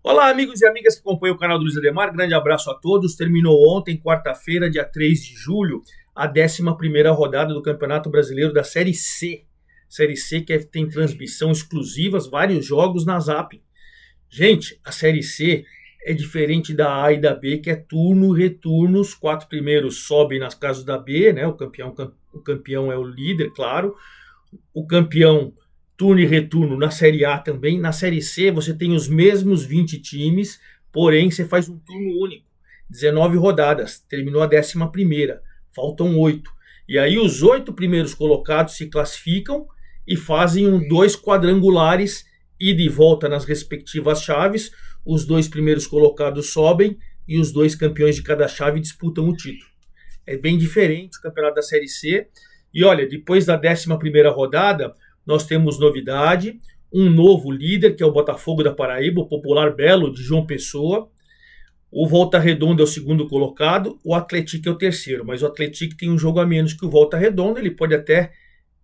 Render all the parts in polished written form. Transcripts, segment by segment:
Olá, amigos e amigas que acompanham o canal do Luiz Ademar. Grande abraço a todos. Terminou ontem, quarta-feira, dia 3 de julho, a 11ª rodada do Campeonato Brasileiro da Série C. Série C que tem transmissão exclusivas, vários jogos na Zap. Gente, a Série C é diferente da A e da B, que é turno, retorno. Os 4 primeiros sobem nas casas da B, né? O campeão é o líder, claro. O campeão turno e retorno na Série A também. Na Série C você tem os mesmos 20 times, porém você faz um turno único. 19 rodadas, terminou a 11ª, faltam 8. E aí os 8 primeiros colocados se classificam e fazem 2 quadrangulares, ida e volta nas respectivas chaves. Os 2 primeiros colocados sobem e os 2 campeões de cada chave disputam o título. É bem diferente o campeonato da Série C. E olha, depois da 11ª rodada, nós temos novidade, um novo líder, que é o Botafogo da Paraíba, o popular Belo de João Pessoa. O Volta Redonda é o segundo colocado, o Atlético é o terceiro, mas o Atlético tem um jogo a menos que o Volta Redonda, ele pode até...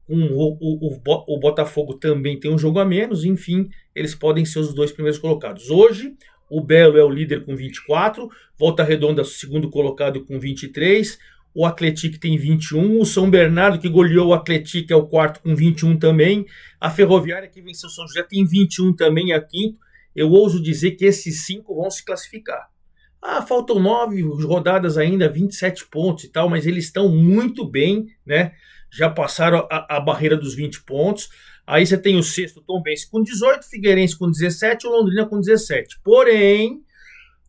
O Botafogo também tem um jogo a menos, enfim, eles podem ser os 2 primeiros colocados. Hoje, o Belo é o líder com 24, Volta Redonda segundo colocado com 23, o Atlético tem 21, o São Bernardo, que goleou o Atlético, é o quarto com 21 também, a Ferroviária, que venceu o São José, tem 21 também, é a quinto. Eu ouso dizer que esses 5 vão se classificar. Faltam 9 rodadas ainda, 27 pontos e tal, mas eles estão muito bem, né? Já passaram a barreira dos 20 pontos. Aí você tem o sexto, Tombense com 18, Figueirense com 17 e o Londrina com 17. Porém,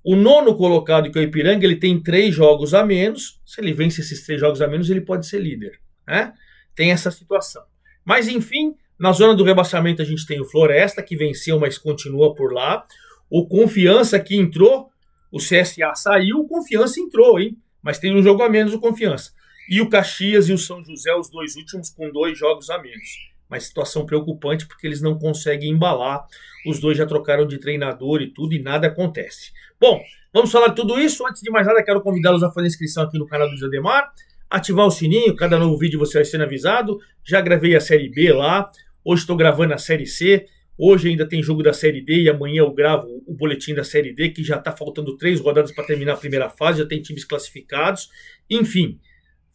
o nono colocado, que é o Ipiranga, ele tem 3 jogos a menos. Se ele vence esses 3 jogos a menos, ele pode ser líder, né? Tem essa situação. Mas, enfim, na zona do rebaixamento a gente tem o Floresta, que venceu, mas continua por lá. O Confiança, que entrou, o CSA saiu, o Confiança entrou, hein? Mas tem um jogo a menos o Confiança. E o Caxias e o São José, os 2 últimos, com 2 jogos a menos. Mas situação preocupante porque eles não conseguem embalar. Os 2 já trocaram de treinador e tudo e nada acontece. Bom, vamos falar de tudo isso. Antes de mais nada, quero convidá-los a fazer inscrição aqui no canal do Luiz Ademar. Ativar o sininho, cada novo vídeo você vai sendo avisado. Já gravei a Série B lá. Hoje estou gravando a Série C. Hoje ainda tem jogo da Série D e amanhã eu gravo o boletim da Série D, que já está faltando 3 rodadas para terminar a primeira fase. Já tem times classificados. Enfim,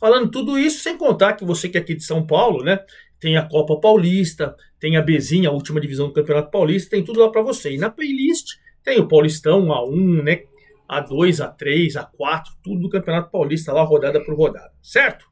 falando tudo isso, sem contar que você que é aqui de São Paulo, né, tem a Copa Paulista, tem a Bezinha, a última divisão do Campeonato Paulista, tem tudo lá para você. E na playlist tem o Paulistão A1, né, A2, A3, A4, tudo do Campeonato Paulista lá, rodada por rodada, certo?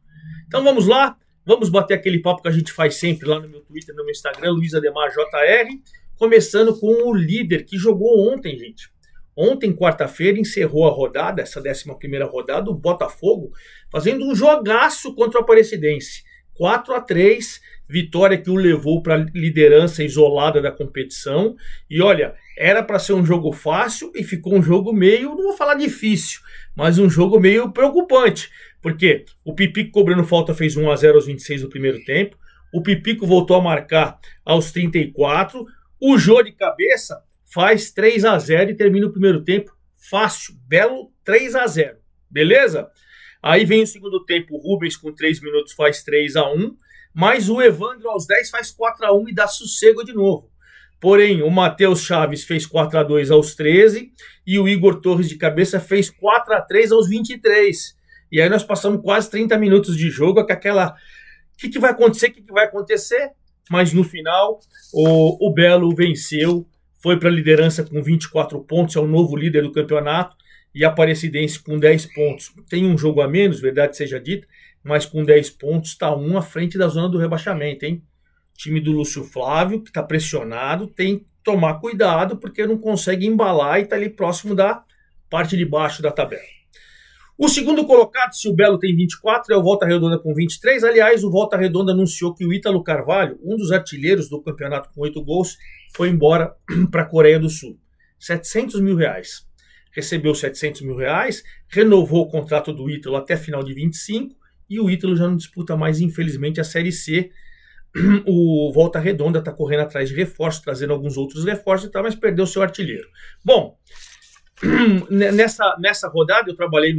Então vamos lá, vamos bater aquele papo que a gente faz sempre lá no meu Twitter, no meu Instagram, Luiz Ademar JR, começando com o líder que jogou ontem, gente. Ontem, quarta-feira, encerrou a rodada, essa 11ª rodada, o Botafogo, fazendo um jogaço contra o Aparecidense. 4-3, vitória que o levou para a liderança isolada da competição. E olha, era para ser um jogo fácil e ficou um jogo meio, não vou falar difícil, mas um jogo meio preocupante. Porque o Pipico cobrando falta fez 1-0 aos 26 do primeiro tempo. O Pipico voltou a marcar aos 34. O Jô de cabeça faz 3-0 e termina o primeiro tempo fácil, belo 3-0, beleza? Aí vem o segundo tempo, o Rubens com 3 minutos faz 3-1, mas o Evandro aos 10 faz 4-1 e dá sossego de novo. Porém, o Matheus Chaves fez 4-2 aos 13 e o Igor Torres de cabeça fez 4-3 aos 23. E aí nós passamos quase 30 minutos de jogo com aquela... O que vai acontecer? O que vai acontecer? Mas no final, o Belo venceu, foi para a liderança com 24 pontos, é o novo líder do campeonato, e a Aparecidense com 10 pontos. Tem um jogo a menos, verdade seja dita, mas com 10 pontos está um à frente da zona do rebaixamento, hein? Time do Lúcio Flávio, que está pressionado, tem que tomar cuidado, porque não consegue embalar e está ali próximo da parte de baixo da tabela. O segundo colocado, se o Belo tem 24, é o Volta Redonda com 23. Aliás, o Volta Redonda anunciou que o Ítalo Carvalho, um dos artilheiros do campeonato com 8 gols, foi embora para a Coreia do Sul. 700 mil reais. Recebeu 700 mil reais, renovou o contrato do Ítalo até final de 25 e o Ítalo já não disputa mais, infelizmente, a Série C. O Volta Redonda está correndo atrás de reforços, trazendo alguns outros reforços e tal, mas perdeu seu artilheiro. Bom, nessa rodada eu trabalhei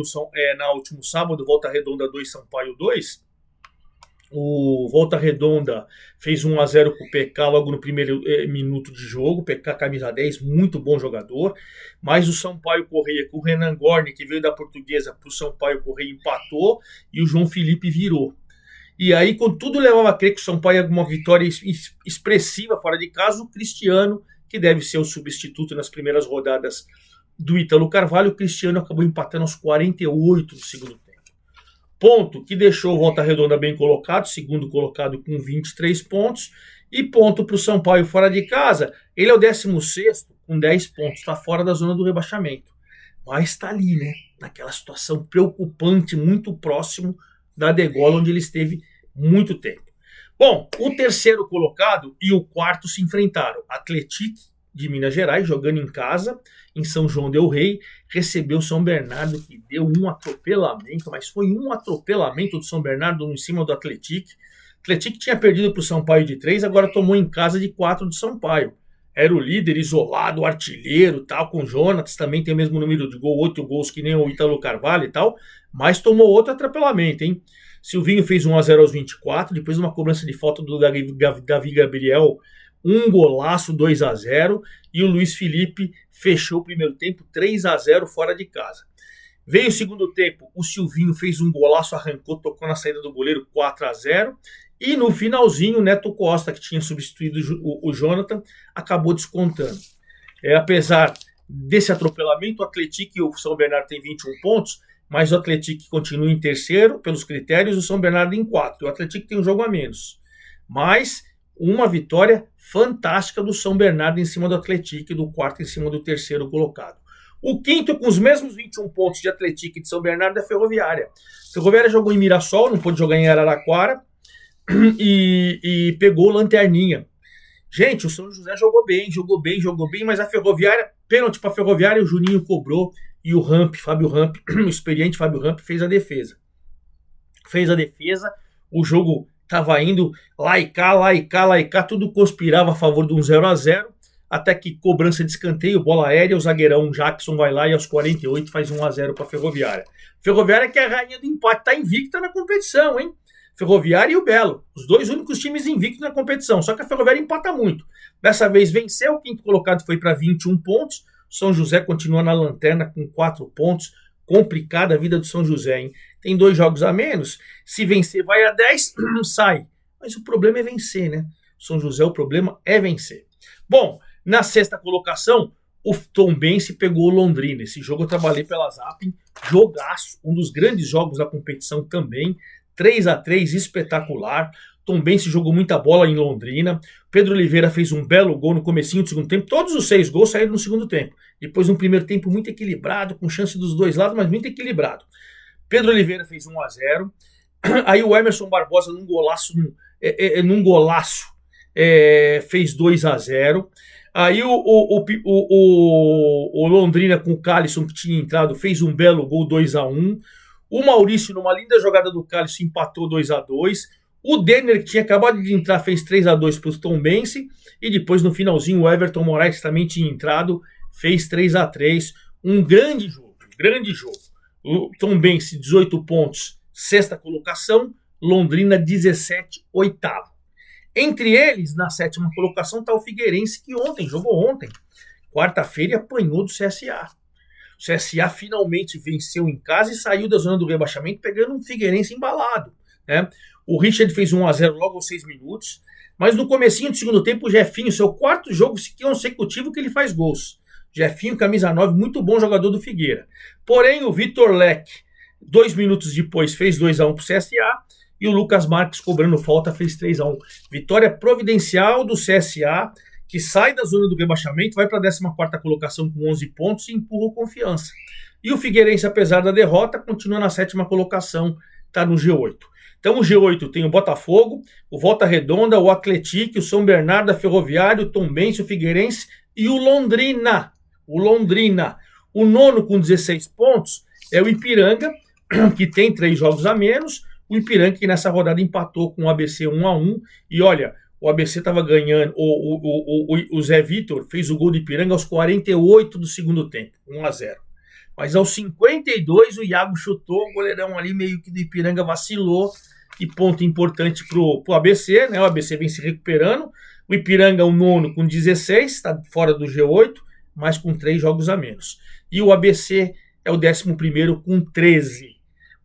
na último sábado, Volta Redonda 2, Sampaio 2. O Volta Redonda fez 1-0 com o PK logo no primeiro minuto de jogo. PK camisa 10, muito bom jogador. Mas o Sampaio Corrêa, com o Renan Gorni, que veio da Portuguesa para o Sampaio Corrêa, empatou e o João Felipe virou. E aí, quando tudo levava a crer que o Sampaio ia uma vitória expressiva fora de casa, o Cristiano, que deve ser o substituto nas primeiras rodadas do Ítalo Carvalho, o Cristiano acabou empatando aos 48 do segundo tempo. Ponto que deixou o Volta Redonda bem colocado, segundo colocado com 23 pontos, e ponto para o Sampaio fora de casa. Ele é o 16º com 10 pontos, está fora da zona do rebaixamento. Mas está ali, né? Naquela situação preocupante, muito próximo da degola, onde ele esteve muito tempo. Bom, o terceiro colocado e o quarto se enfrentaram. Atlético de Minas Gerais, jogando em casa, em São João del Rei, recebeu São Bernardo, que deu um atropelamento, mas foi um atropelamento do São Bernardo em cima do Atlético. O Atlético tinha perdido para o Sampaio de 3, agora tomou em casa de 4 do Sampaio. Era o líder isolado, artilheiro, tal, com o Jonatas, também tem o mesmo número de gol, 8 gols que nem o Ítalo Carvalho e tal, mas tomou outro atropelamento, hein? Silvinho fez 1-0 aos 24, depois de uma cobrança de falta do Davi Gabriel, um golaço, 2-0, e o Luiz Felipe fechou o primeiro tempo 3-0 fora de casa. Veio o segundo tempo, o Silvinho fez um golaço, arrancou, tocou na saída do goleiro, 4-0, e no finalzinho o Neto Costa, que tinha substituído o Jonathan, acabou descontando. Apesar desse atropelamento, o Atlético e o São Bernardo têm 21 pontos, mas o Atlético continua em terceiro, pelos critérios, o São Bernardo em 4. O Atlético tem um jogo a menos. Mas uma vitória fantástica do São Bernardo em cima do Atlético e do quarto em cima do terceiro colocado. O quinto, com os mesmos 21 pontos de Atlético e de São Bernardo, é a Ferroviária. A Ferroviária jogou em Mirassol, não pôde jogar em Araraquara, e pegou Lanterninha. Gente, o São José jogou bem, mas a Ferroviária, pênalti para a Ferroviária, o Juninho cobrou e o Fábio Ramp, o experiente Fábio Ramp, fez a defesa. O jogo estava indo lá e cá, tudo conspirava a favor de um 0-0, até que cobrança de escanteio, bola aérea, o zagueirão Jackson vai lá e aos 48 faz 1-0 para a Ferroviária. Ferroviária que é a rainha do empate, está invicta na competição, hein? Ferroviária e o Belo, os dois únicos times invictos na competição, só que a Ferroviária empata muito. Dessa vez venceu, o quinto colocado foi para 21 pontos, São José continua na lanterna com 4 pontos, complicada a vida do São José, hein? Tem 2 jogos a menos, se vencer vai a 10, sai. Mas o problema é vencer, né? São José, o problema é vencer. Bom, na sexta colocação, o Tombense pegou o Londrina. Esse jogo eu trabalhei pela Zapping, jogaço, um dos grandes jogos da competição também, 3-3, espetacular. Tombense jogou muita bola em Londrina. Pedro Oliveira fez um belo gol no comecinho do segundo tempo. Todos os 6 gols saíram no segundo tempo. Depois um primeiro tempo muito equilibrado, com chance dos dois lados, mas muito equilibrado. Pedro Oliveira fez 1-0. Aí o Emerson Barbosa num golaço fez 2-0. Aí o Londrina com o Calisson, que tinha entrado, fez um belo gol, 2-1. O Maurício, numa linda jogada do Calisson, empatou 2-2. O Denner, que tinha acabado de entrar, fez 3-2 para o Tombense. E depois, no finalzinho, o Everton Moraes, que também tinha entrado, fez 3-3. Um grande jogo. O Tombense, 18 pontos, sexta colocação. Londrina, 17, oitavo. Entre eles, na sétima colocação, está o Figueirense, que jogou ontem. Quarta-feira, e apanhou do CSA. O CSA finalmente venceu em casa e saiu da zona do rebaixamento, pegando um Figueirense embalado, né? O Richard fez 1-0 logo aos 6 minutos, mas no comecinho do segundo tempo, o Jefinho, seu quarto jogo consecutivo que ele faz gols. Jefinho, camisa 9, muito bom jogador do Figueira. Porém, o Vitor Leque, 2 minutos depois, fez 2-1 para o CSA, e o Lucas Marques, cobrando falta, fez 3-1. Vitória providencial do CSA, que sai da zona do rebaixamento, vai para a 14ª colocação com 11 pontos e empurra o Confiança. E o Figueirense, apesar da derrota, continua na 7ª colocação, está no G8. Então o G8 tem o Botafogo, o Volta Redonda, o Atlético, o São Bernardo, a Ferroviário, o Tombense, o Figueirense e o Londrina. O nono com 16 pontos é o Ipiranga, que tem 3 jogos a menos. O Ipiranga que nessa rodada empatou com o ABC 1-1. E olha, o ABC estava ganhando, o Zé Vitor fez o gol do Ipiranga aos 48 do segundo tempo, 1-0. Mas aos 52 o Iago chutou, o goleirão ali meio que do Ipiranga vacilou e ponto importante para o ABC, né? O ABC vem se recuperando. O Ipiranga, o nono, com 16, está fora do G8, mas com 3 jogos a menos. E o ABC é o 11º com 13.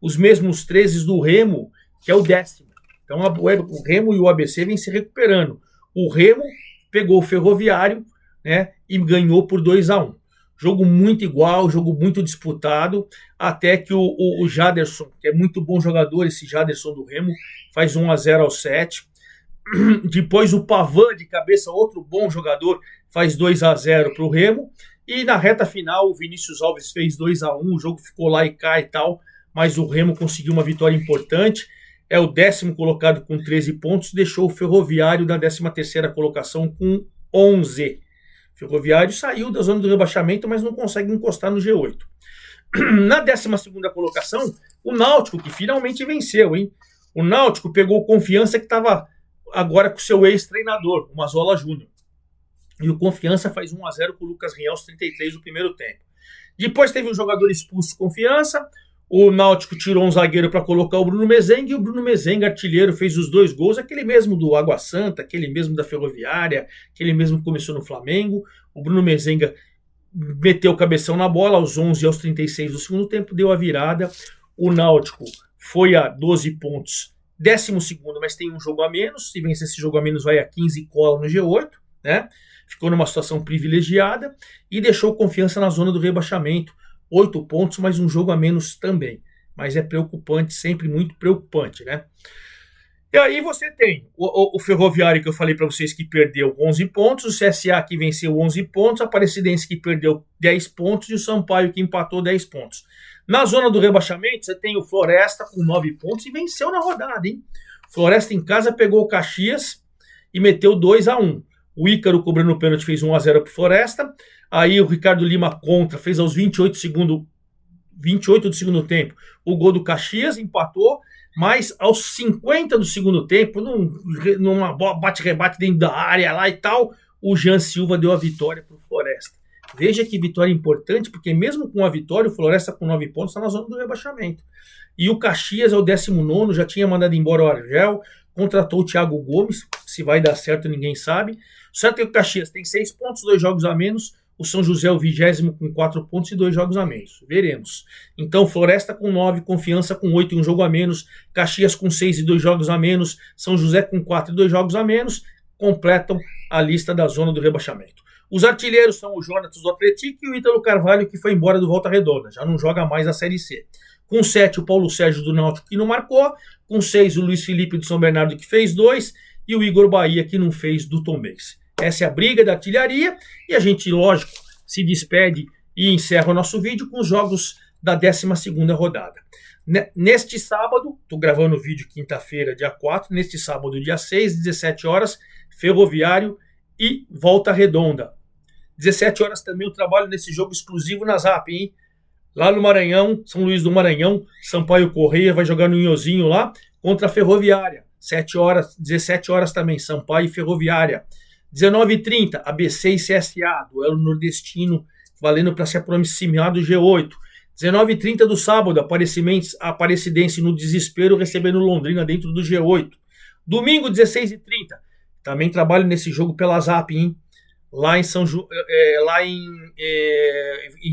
Os mesmos 13 do Remo, que é o 10º. Então o Remo e o ABC vêm se recuperando. O Remo pegou o Ferroviário, né, e ganhou por 2-1. Jogo muito igual, jogo muito disputado, até que o Jaderson, que é muito bom jogador, esse Jaderson do Remo, faz 1-0 aos 7. Depois o Pavan, de cabeça, outro bom jogador, faz 2-0 para o Remo. E na reta final o Vinícius Alves fez 2-1, o jogo ficou lá e cá e tal, mas o Remo conseguiu uma vitória importante. É o 10º colocado com 13 pontos, deixou o Ferroviário na 13ª colocação com 11. O Ferroviário saiu da zona do rebaixamento, mas não consegue encostar no G8. Na 12ª colocação, o Náutico, que finalmente venceu, hein? O Náutico pegou Confiança, que estava agora com seu ex-treinador, o Mazola Júnior. E o Confiança faz 1-0 com o Lucas Rinhal aos 33 do primeiro tempo. Depois teve um jogador expulso, Confiança. O Náutico tirou um zagueiro para colocar o Bruno Mezenga, e o Bruno Mezenga, artilheiro, fez os 2 gols, aquele mesmo do Água Santa, aquele mesmo da Ferroviária, aquele mesmo que começou no Flamengo. O Bruno Mezenga meteu o cabeção na bola aos 11 e aos 36 do segundo tempo, deu a virada. O Náutico foi a 12 pontos, 12º, mas tem um jogo a menos. Se vencer esse jogo a menos, vai a 15 e cola no G8, né? Ficou numa situação privilegiada e deixou Confiança na zona do rebaixamento. 8 pontos, mas um jogo a menos também. Mas é preocupante, sempre muito preocupante, né? E aí você tem o Ferroviário, que eu falei para vocês, que perdeu 11 pontos, o CSA, que venceu 11 pontos, a Aparecidense, que perdeu 10 pontos, e o Sampaio, que empatou 10 pontos. Na zona do rebaixamento, você tem o Floresta com 9 pontos e venceu na rodada, hein? Floresta em casa pegou o Caxias e meteu 2-1. O Ícaro, cobrando o pênalti, fez 1-0 para o Floresta. Aí o Ricardo Lima contra, fez aos 28 do segundo tempo o gol do Caxias, empatou, mas aos 50 do segundo tempo, numa bate-rebate dentro da área lá e tal, o Jean Silva deu a vitória para o Floresta. Veja que vitória importante, porque mesmo com a vitória, o Floresta com 9 pontos está na zona do rebaixamento. E o Caxias é o 19º, já tinha mandado embora o Argel, contratou o Thiago Gomes, se vai dar certo ninguém sabe. O certo é que o Caxias tem 6 pontos, 2 jogos a menos. O São José é o 20º com 4 pontos e 2 jogos a menos. Veremos. Então, Floresta com 9, Confiança com 8 e 1 jogo a menos, Caxias com 6 e 2 jogos a menos, São José com 4 e 2 jogos a menos, completam a lista da zona do rebaixamento. Os artilheiros são o Jonatas do Atlético e o Ítalo Carvalho, que foi embora do Volta Redonda, já não joga mais a Série C. Com 7, o Paulo Sérgio do Náutico, que não marcou. Com 6, o Luiz Felipe do São Bernardo, que fez 2. E o Igor Bahia, que não fez, do Tombense. Essa é a briga da artilharia e a gente, lógico, se despede e encerra o nosso vídeo com os jogos da 12ª rodada. Neste sábado, estou gravando o vídeo quinta-feira, dia 4, neste sábado, dia 6, 17 horas, Ferroviário e Volta Redonda. 17 horas também o trabalho nesse jogo exclusivo na Zap, hein? Lá no Maranhão, São Luís do Maranhão, Sampaio Correia vai jogar no Inhozinho lá contra a Ferroviária. 7 horas, 17 horas também, Sampaio e Ferroviária. 19h30, ABC e CSA, duelo nordestino, valendo para se aproximar do G8. 19h30 do sábado, Aparecidense no desespero, recebendo Londrina dentro do G8. Domingo, 16h30, também trabalho nesse jogo pela Zap, hein? Lá em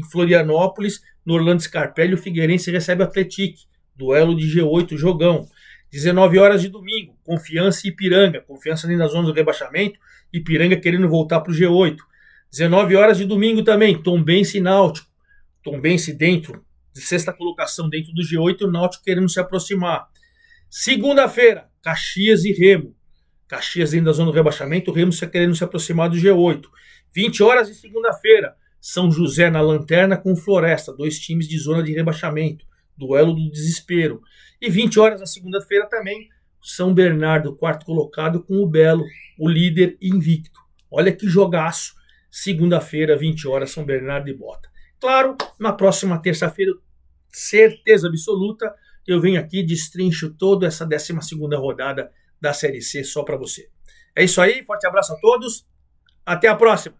Florianópolis, no Orlando Scarpelli, o Figueirense recebe o Atlético, duelo de G8, jogão. 19 horas de domingo, Confiança e Ipiranga. Confiança dentro da zona do rebaixamento, Ipiranga querendo voltar para o G8. 19 horas de domingo também, Tombense e Náutico. Tombense dentro, de 6ª colocação dentro do G8, e o Náutico querendo se aproximar. Segunda-feira, Caxias e Remo. Caxias dentro da zona do rebaixamento, o Remo querendo se aproximar do G8. 20 horas de segunda-feira, São José na lanterna com Floresta, 2 times de zona de rebaixamento. Duelo do desespero. E 20 horas na segunda-feira também, São Bernardo, 4º colocado, com o Belo, o líder invicto. Olha que jogaço. Segunda-feira, 20 horas, São Bernardo e Bota. Claro, na próxima terça-feira, certeza absoluta, eu venho aqui e destrincho toda essa 12ª rodada da Série C só para você. É isso aí, forte abraço a todos, até a próxima.